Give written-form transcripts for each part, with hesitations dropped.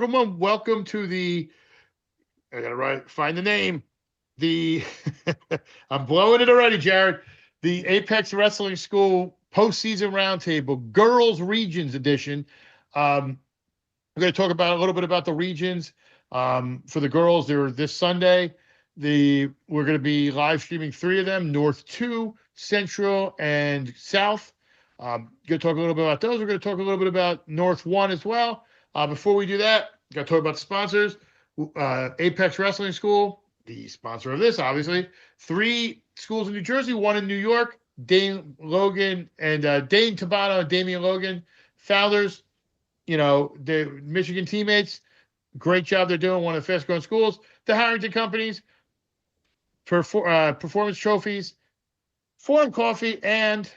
everyone. Welcome to the, I gotta find the name. I'm blowing it already, Jared. The Apex Wrestling School Postseason Roundtable, Girls Regions Edition. We're going to talk about a little bit about the regions. For the girls, they're this Sunday. We're going to be live streaming 3 of them: North 2, Central, and South. Going to talk a little bit about those. We're going to talk a little bit about North 1 as well. Before we do that, got to talk about the sponsors. Apex Wrestling School, the sponsor of this, obviously. 3 schools in New Jersey, 1 in New York. Dane Logan and Dane Tabano and Damian Logan, founders. The Michigan teammates, great job they're doing. One of the fast growing schools. The Harrington companies, performance trophies, Forum Coffee, and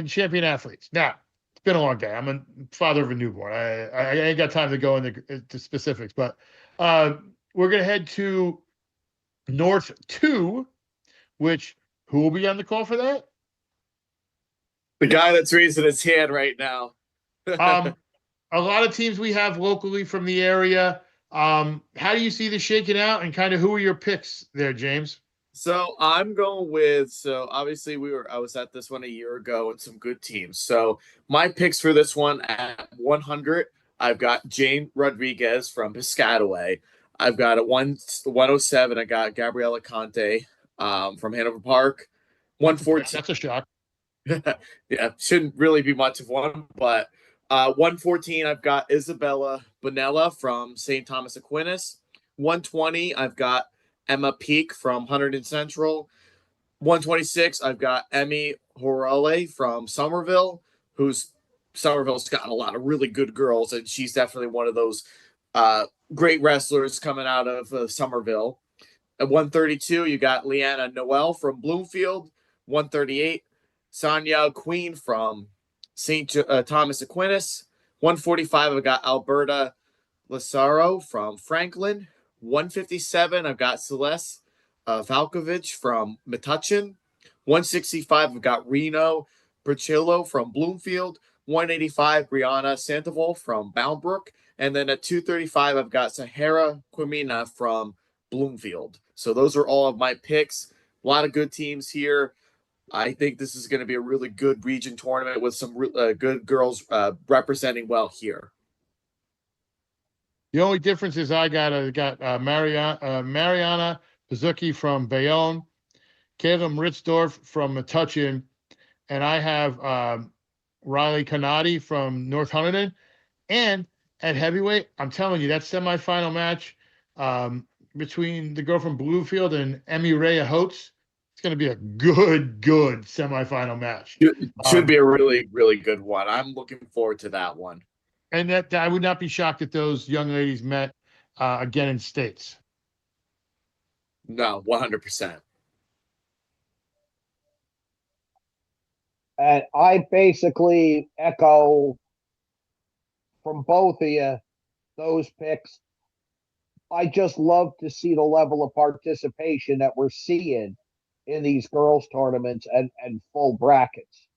champion athletes. Now, it's been a long day. I'm a father of a newborn. I ain't got time to go into specifics, but we're going to head to North 2, which, who will be on the call for that? The guy that's raising his hand right now. A lot of teams we have locally from the area. How do you see this shaking out, and kind of who are your picks there, James? So I'm going with, obviously I was at this one a year ago and some good teams. So my picks for this one at 100, I've got Jane Rodriguez from Piscataway. I've got at 107, I got Gabriela Conte from Hanover Park. 114. That's a shock. Yeah, shouldn't really be much of one, but 114, I've got Isabella Bonella from St. Thomas Aquinas. 120, I've got Emma Peak from Hunterdon Central. 126, I've got Emmy Horale from Somerville, Somerville's got a lot of really good girls, and she's definitely one of those great wrestlers coming out of Somerville. At 132, you got Leanna Noel from Bloomfield. 138, Sonia Queen from St. Thomas Aquinas. 145, I've got Alberta Lazaro from Franklin. 157, I've got Celeste Valkovich from Metuchen. 165, I've got Reno Berchillo from Bloomfield. 185, Brianna Sandoval from Boundbrook. And then at 235, I've got Sahara Quimina from Bloomfield. So those are all of my picks. A lot of good teams here. I think this is going to be a really good region tournament with some good girls representing well here. The only difference is I got Mariana Pazuki from Bayonne, Caleb Ritzdorf from Metuchen, and I have Riley Canati from North Hunterdon. And at heavyweight, I'm telling you, that semifinal match between the girl from Bluefield and Emmy Rhea Holtz, it's going to be a good semifinal match. It should be a really, really good one. I'm looking forward to that one. And that I would not be shocked if those young ladies met again in states. No, 100%. And I basically echo from both of you those picks. I just love to see the level of participation that we're seeing in these girls tournaments and full brackets.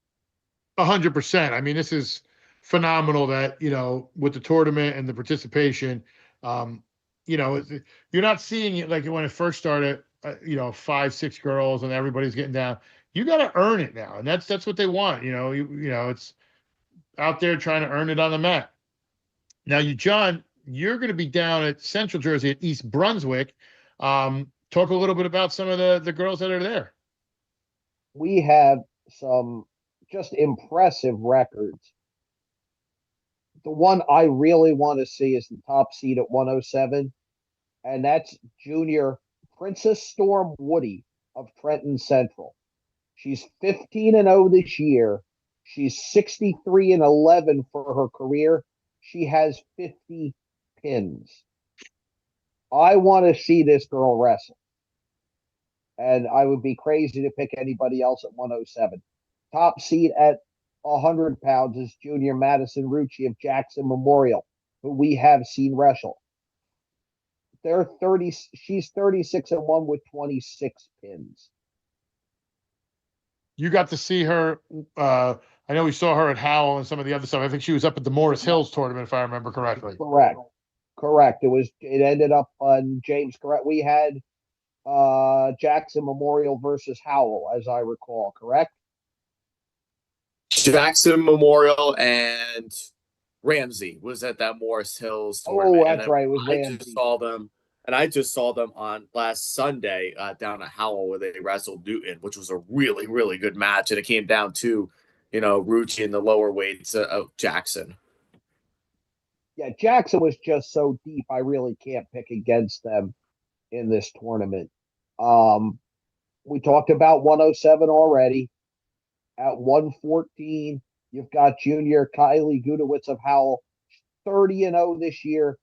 100%. I mean, this is phenomenal that, with the tournament and the participation, you're not seeing it like when it first started, 5, 6 girls and everybody's getting down. You got to earn it now. And that's what they want. It's out there trying to earn it on the mat. Now John, you're going to be down at Central Jersey at East Brunswick. Talk a little bit about some of the girls that are there. We have some just impressive records. The one I really want to see is the top seed at 107, and that's junior Princess Storm Woody of Trenton Central. She's 15-0 this year. She's 63-11 for her career. She has 50 pins. I want to see this girl wrestle. And I would be crazy to pick anybody else at 107. Top seed at 100 pounds is junior Madison Rucci of Jackson Memorial, who we have seen wrestle. She's 36-1 with 26 pins. You got to see her. I know we saw her at Howell and some of the other stuff. I think she was up at the Morris Hills tournament, if I remember correctly. Correct. It ended up on James. Correct. We had Jackson Memorial versus Howell, as I recall. Correct. Jackson Memorial and Ramsey was at that Morris Hills Oh, tournament, and that's right. It was I just Ramsey. saw them. And I just saw them on last Sunday down at Howell where they wrestled Newton, which was a really, really good match. And it came down to, Rucci in the lower weights of Jackson. Yeah, Jackson was just so deep. I really can't pick against them in this tournament. We talked about 107 already. At 114, you've got junior Kylie Gudowitz of Howell, 30-0 this year,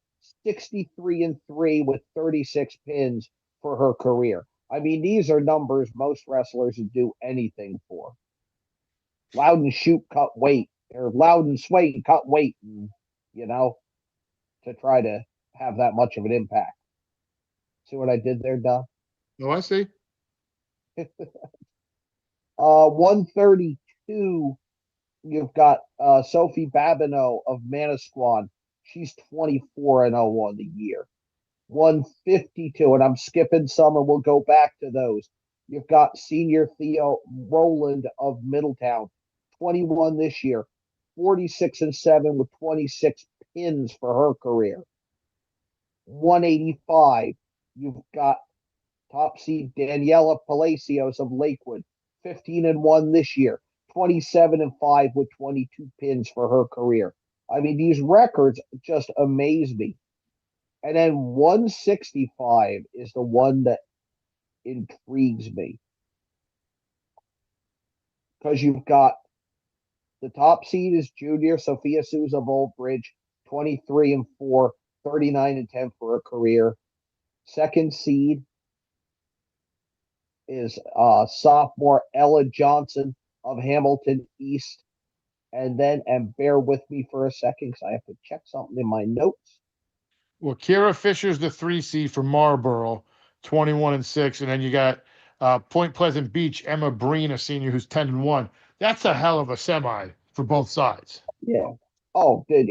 63-3 with 36 pins for her career. I mean, these are numbers most wrestlers would do anything for. Loud and shoot, cut weight, or loud and sway, cut weight, and, to try to have that much of an impact. See what I did there, Don? Oh, I see. 132, you've got Sophie Babineau of Manasquan. She's 24-0 on the year. 152, and I'm skipping some, and we'll go back to those. You've got senior Theo Rowland of Middletown, 21 this year, 46-7 with 26 pins for her career. 185, you've got top seed Daniela Palacios of Lakewood, 15-1 this year, 27-5 with 22 pins for her career. I mean, these records just amaze me. And then 165 is the one that intrigues me. Because you've got the top seed is junior Sophia Souza of Old Bridge, 23-4, 39-10 for her career. Second seed is sophomore Ella Johnson of Hamilton East. And bear with me for a second because I have to check something in my notes. Well, Kira Fisher's the 3 seed for Marlboro, 21-6. And then you got Point Pleasant Beach, Emma Breen, a senior who's 10-1. That's a hell of a semi for both sides. Yeah. Oh, dude,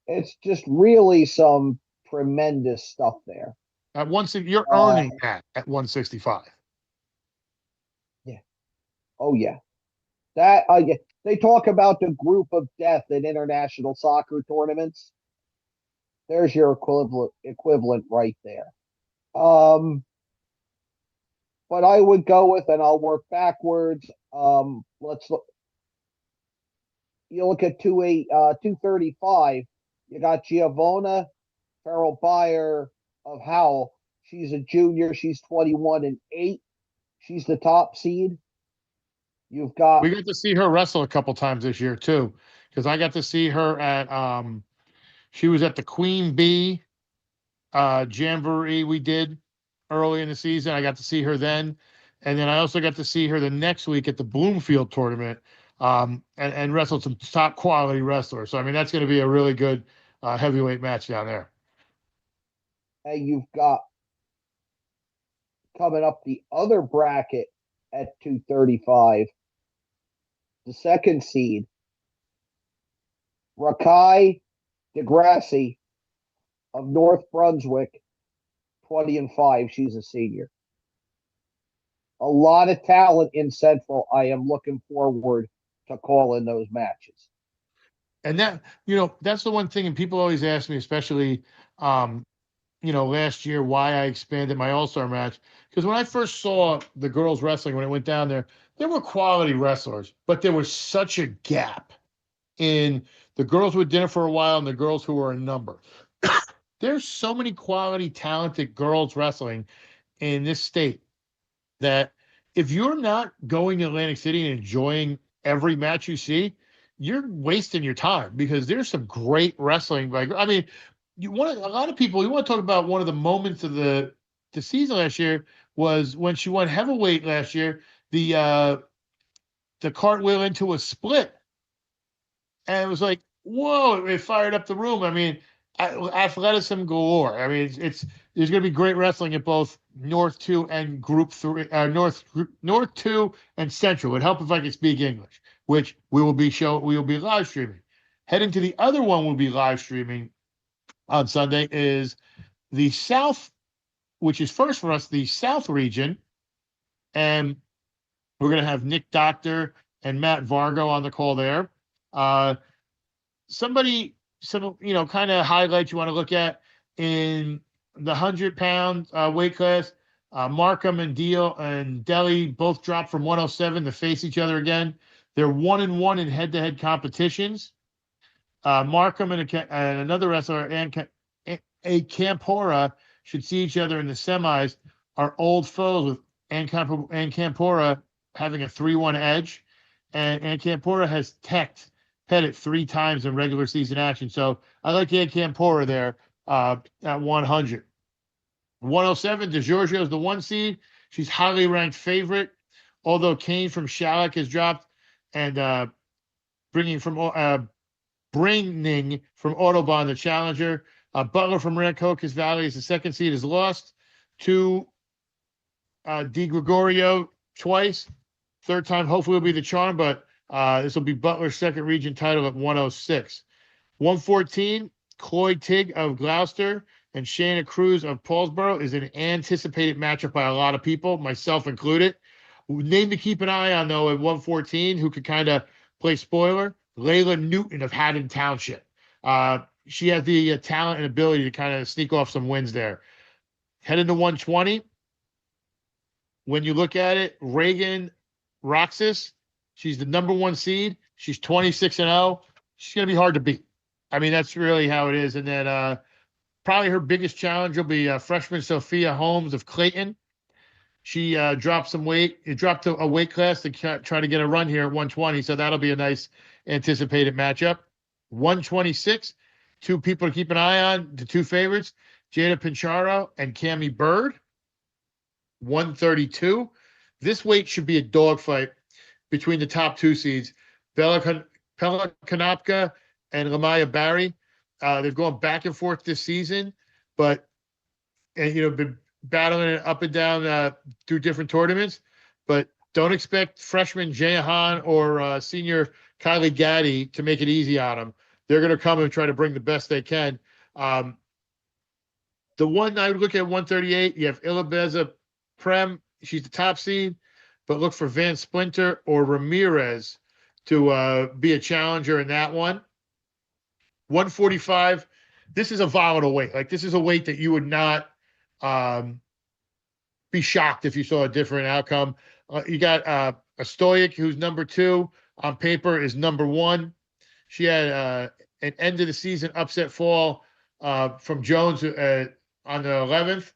it's just really some tremendous stuff there. At you're earning that at 165. Yeah. Oh, yeah. That they talk about the group of death in international soccer tournaments. There's your equivalent right there. But I would go with, and I'll work backwards. Let's look. You look at 235. You got Giovanna Farrell Bayer of Howell. She's a junior. She's 21-8. She's the top seed. We got to see her wrestle a couple times this year too, because I got to see her at she was at the Queen Bee jamboree we did early in the season. I got to see her then, and then I also got to see her the next week at the Bloomfield tournament and wrestled some top quality wrestlers. So I mean that's going to be a really good heavyweight match down there. And you've got coming up the other bracket at 235. The second seed, Rakai DeGrassi of North Brunswick, 20-5. She's a senior. A lot of talent in Central. I am looking forward to calling those matches. And that, that's the one thing, and people always ask me, especially, last year, why I expanded my All-Star match. Because when I first saw the girls wrestling, when I went down there were quality wrestlers, but there was such a gap in the girls who had dinner for a while and the girls who were a number. There's so many quality, talented girls wrestling in this state that if you're not going to Atlantic City and enjoying every match you see, you're wasting your time because there's some great wrestling. A lot of people, you want to talk about one of the moments of the season last year was when she won heavyweight last year, the cartwheel into a split. And it was like, whoa, it fired up the room. I mean, athleticism galore. I mean, there's going to be great wrestling at both North 2 and Group 3, North 2 and Central. It would help if I could speak English, which we will be live streaming. Heading to the other one, we'll be live streaming on Sunday is the South, which is first for us, the South region. And we're going to have Nick Doctor and Matt Vargo on the call there. Some kind of highlights you want to look at in the 100-pound weight class. Markham and Delhi both dropped from 107 to face each other again. They're 1-1 in head-to-head competitions. Markham and another wrestler, a Campora, should see each other in the semis. Are old foes, with Campora having a 3-1 edge, and Campora has teched Pettit 3 times in regular season action. So I like Campora there at 100. 107, DeGiorgio is the 1 seed. She's highly ranked favorite, although Kane from Shalleck has dropped, and bringing from Autobahn the challenger. Butler from Rancocas Valley is the 2nd seed, is lost to Di Gregorio twice. 3rd time, hopefully, will be the charm, but this will be Butler's 2nd region title at 106. 114, Cloyd Tigg of Gloucester and Shayna Cruz of Paulsboro is an anticipated matchup by a lot of people, myself included. Name to keep an eye on, though, at 114, who could kind of play spoiler, Layla Newton of Haddon Township. She has the talent and ability to kind of sneak off some wins there. Heading to 120, when you look at it, Reagan Roxas, she's the number 1 seed. She's 26-0. She's going to be hard to beat. I mean, that's really how it is. And then probably her biggest challenge will be freshman Sophia Holmes of Clayton. She dropped some weight. It dropped a weight class to try to get a run here at 120, so that'll be a nice anticipated matchup. 126, 2 people to keep an eye on, the 2 favorites, Jada Pincharo and Cammie Bird. 132, this weight should be a dogfight between the top 2 seeds, Bella Konopka and Lamaya Barry. They've gone back and forth this season, but been battling it up and down through different tournaments. But don't expect freshman Jahan or senior Kylie Gaddy to make it easy on them. They're going to come and try to bring the best they can. The one I would look at 138, you have Ilabeza Prem. She's the top seed, but look for Van Splinter or Ramirez to be a challenger in that one. 145, this is a volatile weight. Like, this is a weight that you would not be shocked if you saw a different outcome. You got a Stoic, who's number 2 on paper, is number 1. She had an end of the season upset fall from Jones on the 11th.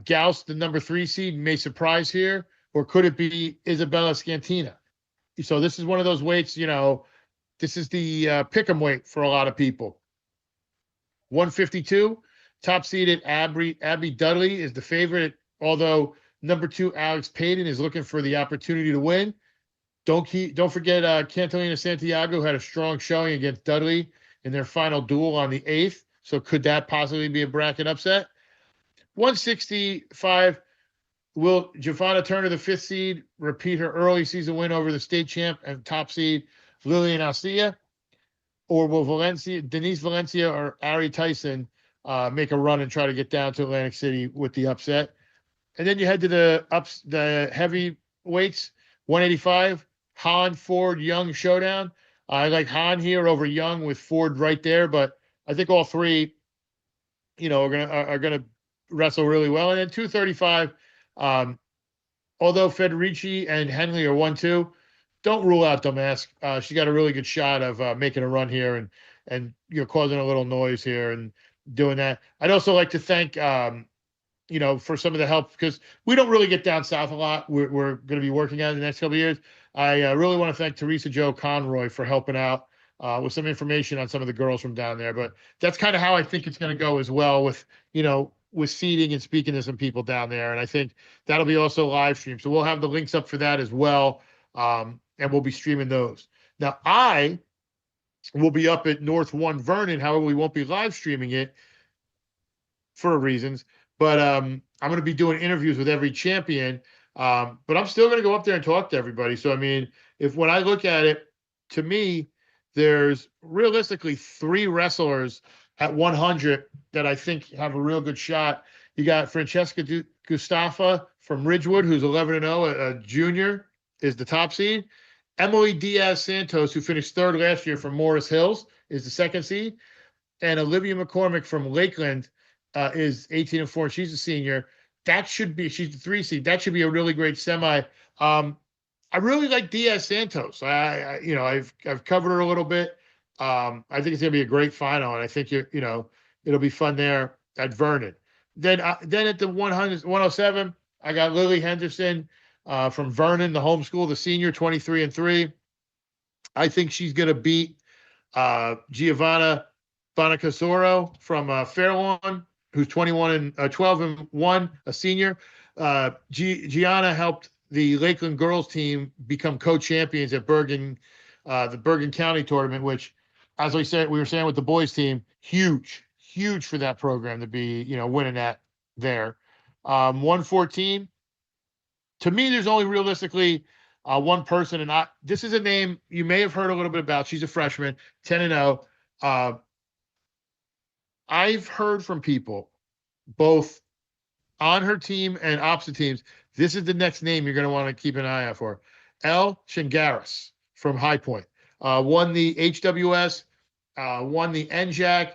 Gauss, the number 3 seed, may surprise here, or could it be Isabella Scantina? So this is one of those weights, this is the pick'em weight for a lot of people. 152, top seeded Abby Dudley is the favorite, although number 2 Alex Payton is looking for the opportunity to win. Don't forget Cantalina Santiago had a strong showing against Dudley in their final duel on the 8th. So could that possibly be a bracket upset? 165, will Giovanna Turner, the 5th seed, repeat her early season win over the state champ and top seed Lillian Alcia? Or will Denise Valencia or Ari Tyson make a run and try to get down to Atlantic City with the upset? And then you head to the heavy weights, 185, Han, Ford, Young showdown. I like Han here over Young with Ford right there, but I think all 3, are gonna wrestle really well. And then 235, although Federici and Henley are 1-2, don't rule out Damask. She got a really good shot of making a run here and causing a little noise here and doing that. I'd also like to thank for some of the help, because we don't really get down south a lot. We're going to be working on it in the next couple of years. I really want to thank Teresa Jo Conroy for helping out with some information on some of the girls from down there. But that's kind of how I think it's going to go as well, with seating and speaking to some people down there. And I think that'll be also live streamed. So we'll have the links up for that as well. And we'll be streaming those. Now, I will be up at North 1 Vernon. However, we won't be live streaming it for reasons. But I'm going to be doing interviews with every champion. But I'm still going to go up there and talk to everybody. So, I mean, when I look at it, to me, there's realistically 3 wrestlers at 100 that I think have a real good shot. You got Francesca Gustafa from Ridgewood, who's 11-0, a junior, is the top seed. Emily Diaz-Santos, who finished third last year from Morris Hills, is the second seed. And Olivia McCormick from Lakeland is 18-4. She's a senior. She's the 3 seed. That should be a really great semi. I really like Diaz-Santos. I've covered her a little bit. I think it's going to be a great final, and I think it'll be fun there at Vernon. Then at the 107, I got Lily Henderson from Vernon, the homeschool, the senior, 23-3. I think she's going to beat Giovanna Bonacasoro from Fairlawn, who's 12-1, a senior. Gianna helped the Lakeland girls team become co-champions at the Bergen County tournament, which, as we were saying with the boys team, huge for that program to be, winning that there. 114. To me, there's only realistically one person, and this is a name you may have heard a little bit about. She's a freshman, 10-0. I've heard from people, both on her team and opposite teams, this is the next name you're going to want to keep an eye out for. Elle Shingaris from High Point. Won the HWS, won the NJAC,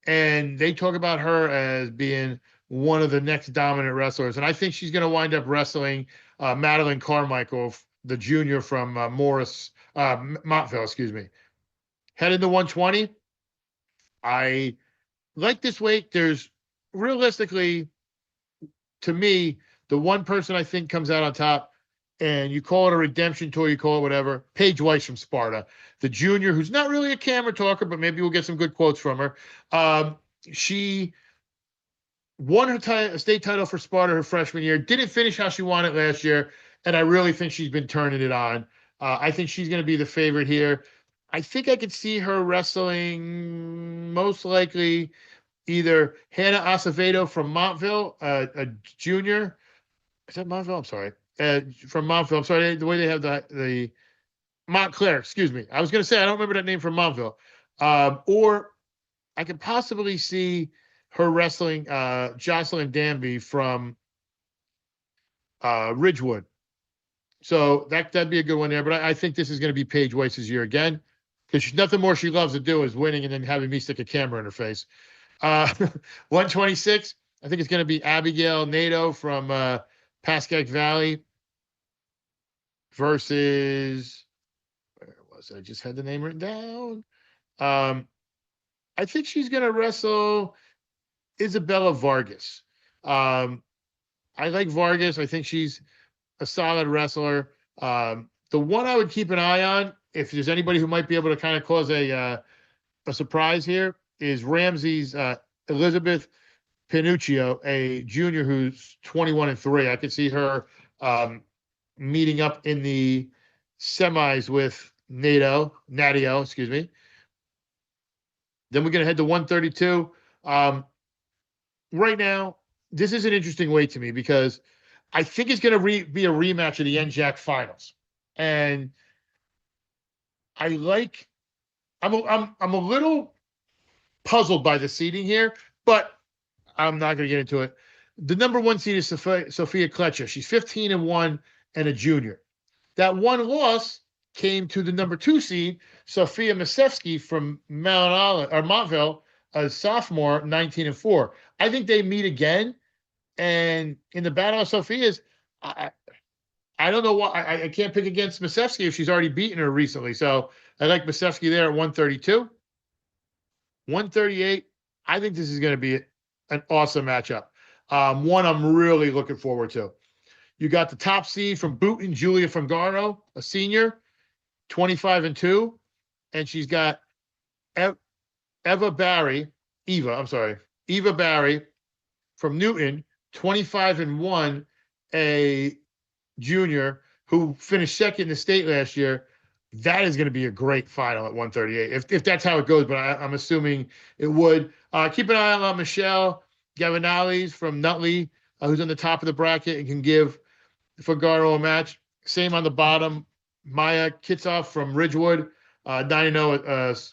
and they talk about her as being one of the next dominant wrestlers. And I think she's going to wind up wrestling Madeline Carmichael, the junior from Montville, excuse me. Heading to 120, I like this weight. There's realistically, to me, the one person I think comes out on top, and you call it a redemption tour, you call it whatever, Paige Weiss from Sparta, the junior, who's not really a camera talker, but maybe we'll get some good quotes from her. She won her state title for Sparta her freshman year, didn't finish how she wanted last year, and I really think she's been turning it on. I think she's going to be the favorite here. I think I could see her wrestling most likely either Hannah Acevedo from Montville, a junior. Is that Montville? I'm sorry. From Montville. I'm sorry. The way they have the Montclair, excuse me. I was going to say, I don't remember that name from Montville. Or I could possibly see her wrestling Jocelyn Danby from Ridgewood. So that'd be a good one there. But I think this is going to be Paige Weiss's year again, because nothing more she loves to do is winning and then having me stick a camera in her face. 126, I think it's going to be Abigail Nato from Pascack Valley versus, where was it? I just had the name written down. I think she's going to wrestle Isabella Vargas. I like Vargas. I think she's a solid wrestler. The one I would keep an eye on, if there's anybody who might be able to kind of cause a surprise here, is Ramsey's Elizabeth Pinuccio, a junior who's 21-3. I could see her meeting up in the semis with Natio, excuse me. Then we're going to head to 132. Right now, this is an interesting weight to me because I think it's going to be a rematch of the NJAC finals. And I'm a little puzzled by the seeding here, but I'm not going to get into it. The number one seed is Sophia Kletcher. She's 15-1 and a junior. That one loss came to the number 2 seed, Sophia Masevsky from Montville, a sophomore, 19-4. I think they meet again. And in the battle of Sophia's, I don't know why I can't pick against Masevsky if she's already beaten her recently. So I like Masevsky there at 132. 138, I think this is going to be an awesome matchup. One I'm really looking forward to. You got the top seed from Boonton, Julia Fungaro, a senior, 25-2. And she's got Eva Barry from Newton, 25-1, a junior who finished second in the state last year. That is going to be a great final at 138, if that's how it goes, but I'm assuming it would. Keep an eye on Michelle Gavinales from Nutley, who's on the top of the bracket and can give Fugaro a match. Same on the bottom. Maya Kitsoff from Ridgewood, 9-0,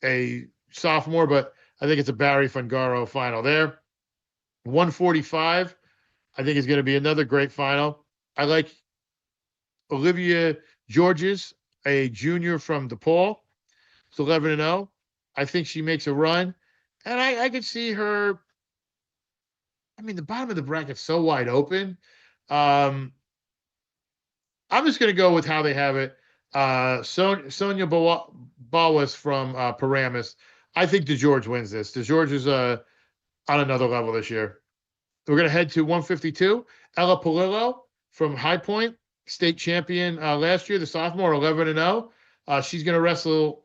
a sophomore, but I think it's a Barry Fungaro final there. 145, I think is going to be another great final. I like Olivia Georges, a junior from DePaul. It's 11-0. I think she makes a run. And I could see her. I mean, the bottom of the bracket's so wide open. I'm just going to go with how they have it. Sonia Bawas from Paramus. I think DeGeorge wins this. DeGeorge is on another level this year. We're going to head to 152. Ella Polillo from High Point, state champion last year, the sophomore, 11-0. She's going to wrestle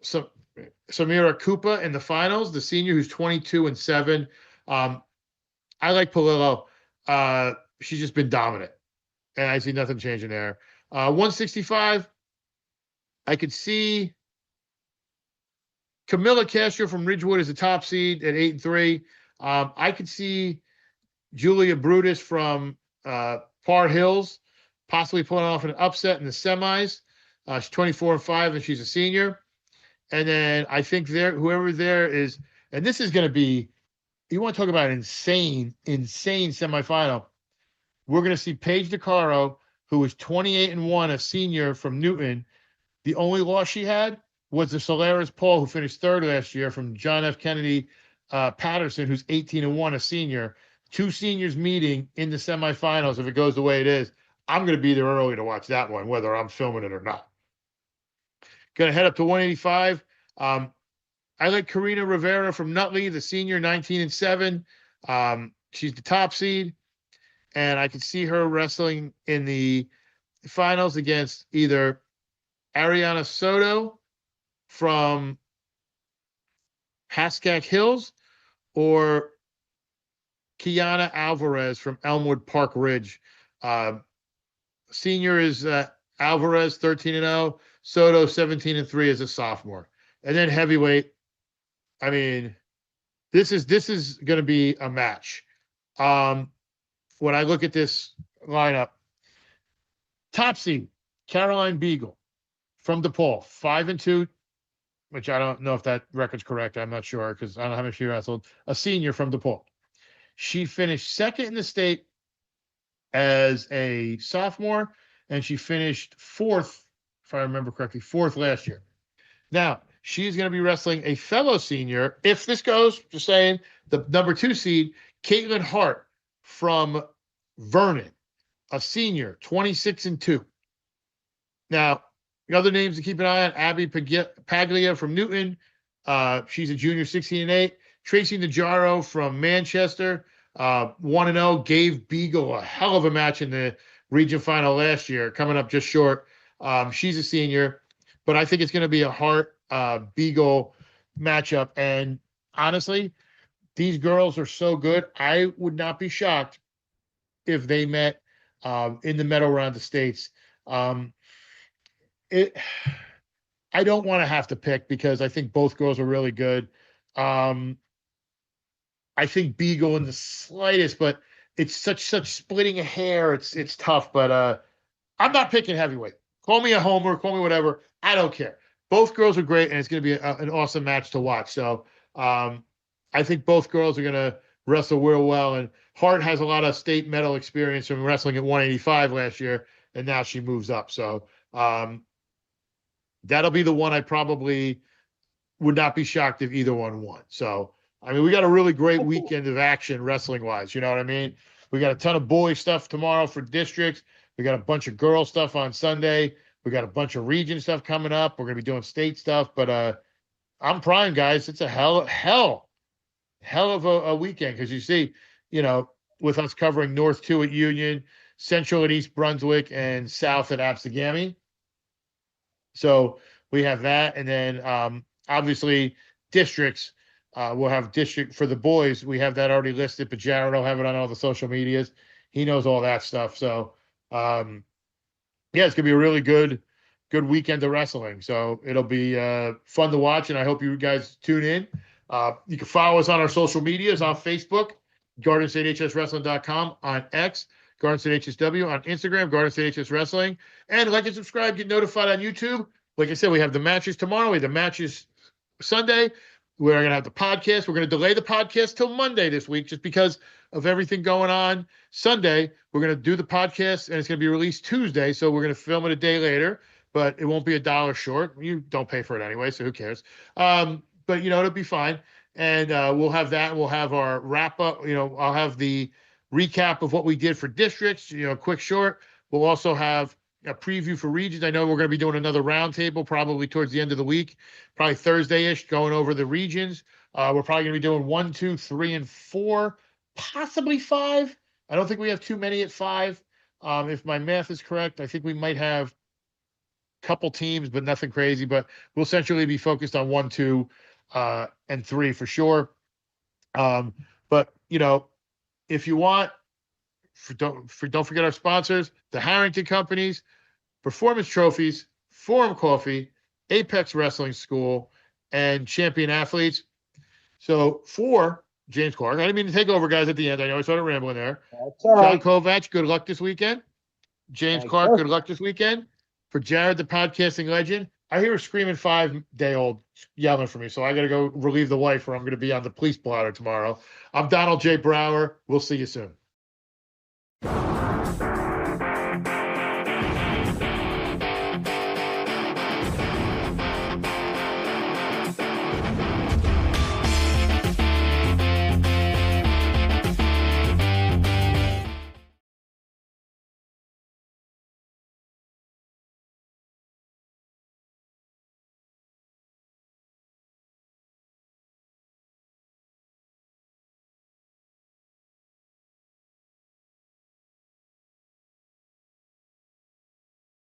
Samira Koopa in the finals, the senior who's 22-7. I like Polillo. She's just been dominant, and I see nothing changing there. 165, I could see Camilla Castro from Ridgewood as a top seed at 8-3. I could see Julia Brutus from Par Hills possibly pulling off an upset in the semis. She's 24-5, and she's a senior. And then I think whoever there is, and this is going to be, you want to talk about an insane semifinal. We're going to see Paige DeCaro, who is 28-1, a senior from Newton. The only loss she had was the Solaris Paul, who finished third last year, from John F. Kennedy Patterson, who's 18-1, a senior. Two seniors meeting in the semifinals. If it goes the way it is, I'm going to be there early to watch that one, whether I'm filming it or not. Going to head up to 185. I like Karina Rivera from Nutley, the senior, 19-7. She's the top seed, and I could see her wrestling in the finals against either Ariana Soto from Haskak Hills or Kiana Alvarez from Elmwood Park Ridge. Senior is Alvarez, 13-0. Soto, 17-3 as a sophomore. And then heavyweight, I mean, this is going to be a match. When I look at this lineup, top seed, Caroline Beagle from DePaul, 5-2, which I don't know if that record's correct. I'm not sure because I don't know how much she wrestled. A senior from DePaul. She finished second in the state as a sophomore, and she finished fourth, if I remember correctly, fourth last year. Now, she's going to be wrestling a fellow senior. If this goes, just saying, the number 2 seed, Caitlin Hart from Vernon, a senior, 26-2. Now, the other names to keep an eye on, Abby Paglia from Newton. She's a junior, 16-8. Tracy Najaro from Manchester, 1-0, gave Beagle a hell of a match in the region final last year, coming up just short. She's a senior, but I think it's going to be a Hart Beagle matchup. And honestly, these girls are so good. I would not be shocked if they met in the medal round of states. I don't want to have to pick because I think both girls are really good. I think Beagle in the slightest, but it's such splitting a hair. It's tough, but I'm not picking heavyweight. Call me a homer, call me whatever. I don't care. Both girls are great, and it's going to be an awesome match to watch. So I think both girls are going to wrestle real well. And Hart has a lot of state medal experience from wrestling at 185 last year, and now she moves up. So that'll be the one I probably would not be shocked if either one won. So, I mean, we got a really great weekend of action wrestling-wise. You know what I mean? We got a ton of boy stuff tomorrow for districts. We got a bunch of girl stuff on Sunday. We got a bunch of region stuff coming up. We're going to be doing state stuff. But I'm primed, guys. It's a hell of a weekend because you see, you know, with us covering North 2 at Union, Central at East Brunswick, and South at Absegami. So we have that. And then obviously districts. We'll have district for the boys. We have that already listed, but Jared will have it on all the social medias. He knows all that stuff. So, yeah, it's gonna be a really good weekend of wrestling. So it'll be fun to watch, and I hope you guys tune in. You can follow us on our social medias on Facebook, GardenStateHSWrestling.com, on X, GardenStateHSW, on Instagram, GardenStateHSWrestling, and like and subscribe, get notified on YouTube. Like I said, we have the matches tomorrow. We have the matches Sunday. we're going to have the podcast. We're going to delay the podcast till Monday this week just because of everything going on. Sunday, we're going to do the podcast, and it's going to be released Tuesday, so we're going to film it a day later, but it won't be $1 short. You don't pay for it anyway, so who cares? But, it'll be fine, and we'll have that. We'll have our wrap-up. I'll have the recap of what we did for districts, quick, short. We'll also have a preview for regions. I know we're going to be doing another roundtable probably towards the end of the week, probably Thursday-ish, going over the regions. We're probably going to be doing 1, 2, 3, and 4, possibly 5. I don't think we have too many at 5. If my math is correct, I think we might have a couple teams, but nothing crazy. But we'll essentially be focused on 1, 2, and 3 for sure. But if you want, don't forget our sponsors: the Harrington Companies, Performance Trophies, Forum Coffee, Apex Wrestling School, and Champion Athletes. So for James Clark, I didn't mean to take over, guys, at the end. I know I started rambling there. That's all right. John Kovac, good luck this weekend. James Thanks, Clark, sir. good luck this weekend. For Jared, the podcasting legend, I hear a screaming 5-day-old yelling for me, so I got to go relieve the wife, or I'm going to be on the police blotter tomorrow. I'm Donald J. Brower. We'll see you soon.